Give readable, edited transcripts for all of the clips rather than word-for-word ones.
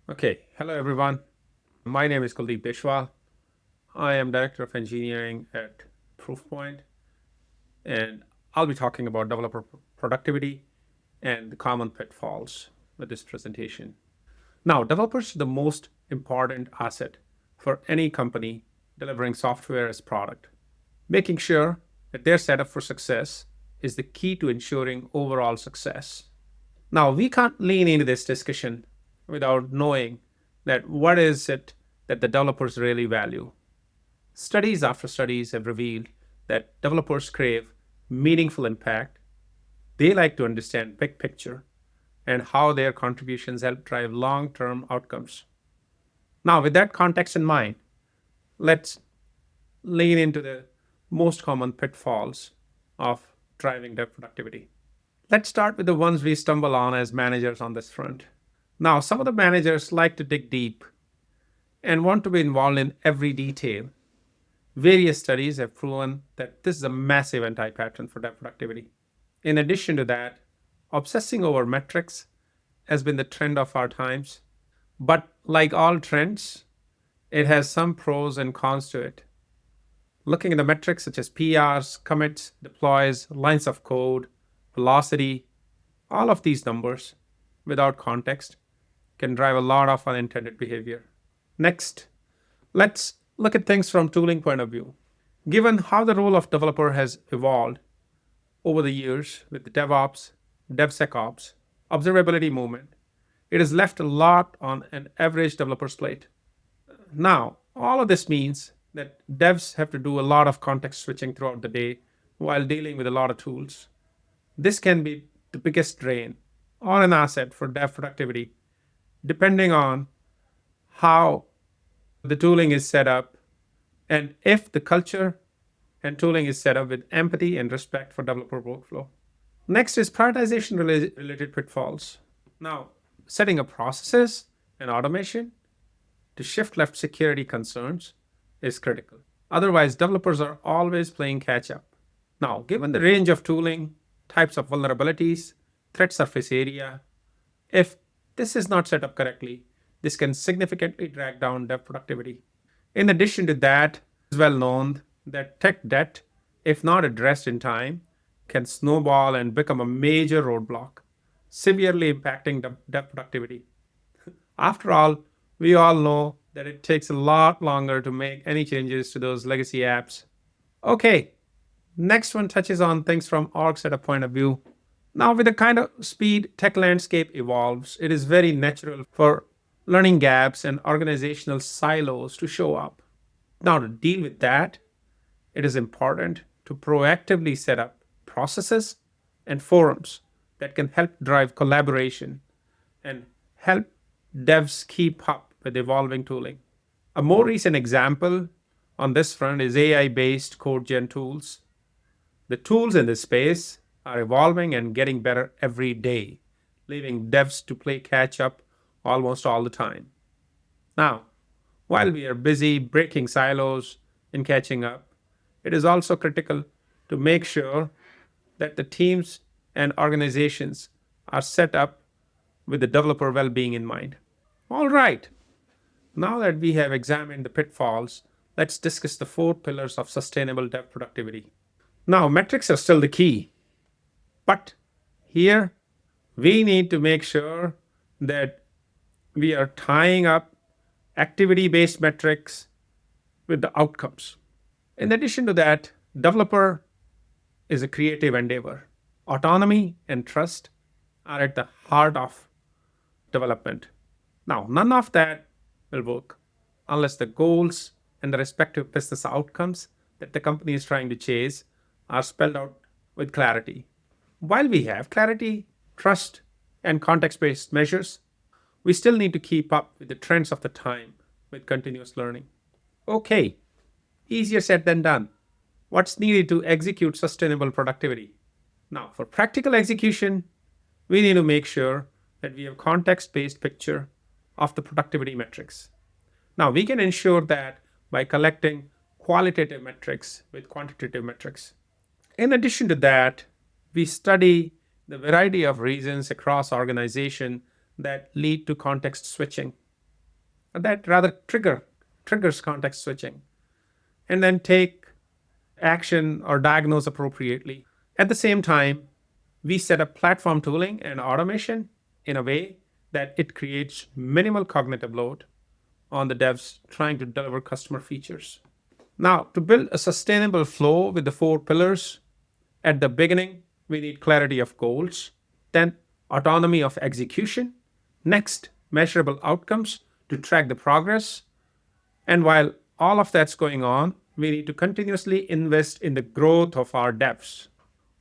Okay, hello everyone. My name is Kuldeep Deshwal. I am Director of Engineering at Proofpoint, and I'll be talking about developer productivity and the common pitfalls with this presentation. Now, developers are the most important asset for any company delivering software as product. Making sure that they're set up for success is the key to ensuring overall success. Now, we can't lean into this discussion without knowing that what is it that the developers really value. Studies after studies have revealed that developers crave meaningful impact. They like to understand big picture and how their contributions help drive long-term outcomes. Now, with that context in mind, let's lean into the most common pitfalls of driving dev productivity. Let's start with the ones we stumble on as managers on this front. Now, some of the managers like to dig deep and want to be involved in every detail. Various studies have proven that this is a massive anti pattern for dev productivity. In addition to that, obsessing over metrics has been the trend of our times. But like all trends, it has some pros and cons to it. Looking at the metrics such as PRs, commits, deploys, lines of code, velocity, all of these numbers without context can drive a lot of unintended behavior. Next, let's look at things from tooling point of view. Given how the role of developer has evolved over the years with DevOps, DevSecOps, observability movement, it has left a lot on an average developer's plate. Now, all of this means that devs have to do a lot of context switching throughout the day while dealing with a lot of tools. This can be the biggest drain or an asset for dev productivity, depending on how the tooling is set up and if the culture and tooling is set up with empathy and respect for developer workflow. Next is prioritization related pitfalls. Now, setting up processes and automation to shift left security concerns is critical. Otherwise, developers are always playing catch up. Now, given the range of tooling, types of vulnerabilities, threat surface area, if this is not set up correctly, this can significantly drag down dev productivity. In addition to that, it's well known that tech debt, if not addressed in time, can snowball and become a major roadblock, severely impacting dev productivity. After all, we all know that it takes a lot longer to make any changes to those legacy apps. Okay, next one touches on things from org setup point of view. Now, with the kind of speed tech landscape evolves, it is very natural for learning gaps and organizational silos to show up. Now, to deal with that, it is important to proactively set up processes and forums that can help drive collaboration and help devs keep up with evolving tooling. A more recent example on this front is AI based code gen tools. The tools in this space are evolving and getting better every day, leaving devs to play catch up almost all the time. Now, while we are busy breaking silos and catching up, it is also critical to make sure that the teams and organizations are set up with the developer well being in mind. All right, now that we have examined the pitfalls, let's discuss the four pillars of sustainable dev productivity. Now, metrics are still the key, but here we need to make sure that we are tying up activity based metrics with the outcomes. In addition to that, developer is a creative endeavor. Autonomy and trust are at the heart of development. Now, none of that will work unless the goals and the respective business outcomes that the company is trying to chase are spelled out with clarity. While we have clarity, trust, and context based measures, we still need to keep up with the trends of the time with continuous learning. Okay, easier said than done. What's needed to execute sustainable productivity? Now, for practical execution, we need to make sure that we have context based picture of the productivity metrics. Now, we can ensure that by collecting qualitative metrics with quantitative metrics. In addition to that, we study the variety of reasons across organization that lead to context switching. that rather triggers context switching, and then take action or diagnose appropriately. At the same time, we set up platform tooling and automation in a way that it creates minimal cognitive load on the devs trying to deliver customer features. Now, to build a sustainable flow with the four pillars, at the beginning, we need clarity of goals, then autonomy of execution, next, measurable outcomes to track the progress. And while all of that's going on, we need to continuously invest in the growth of our devs.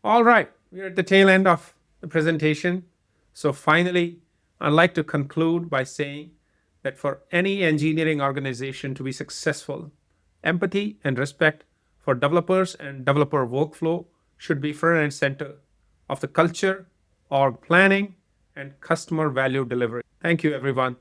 All right, we're at the tail end of the presentation. So finally, I'd like to conclude by saying that for any engineering organization to be successful, empathy and respect for developers and developer workflow should be front and center of the culture, org planning, and customer value delivery. Thank you, everyone.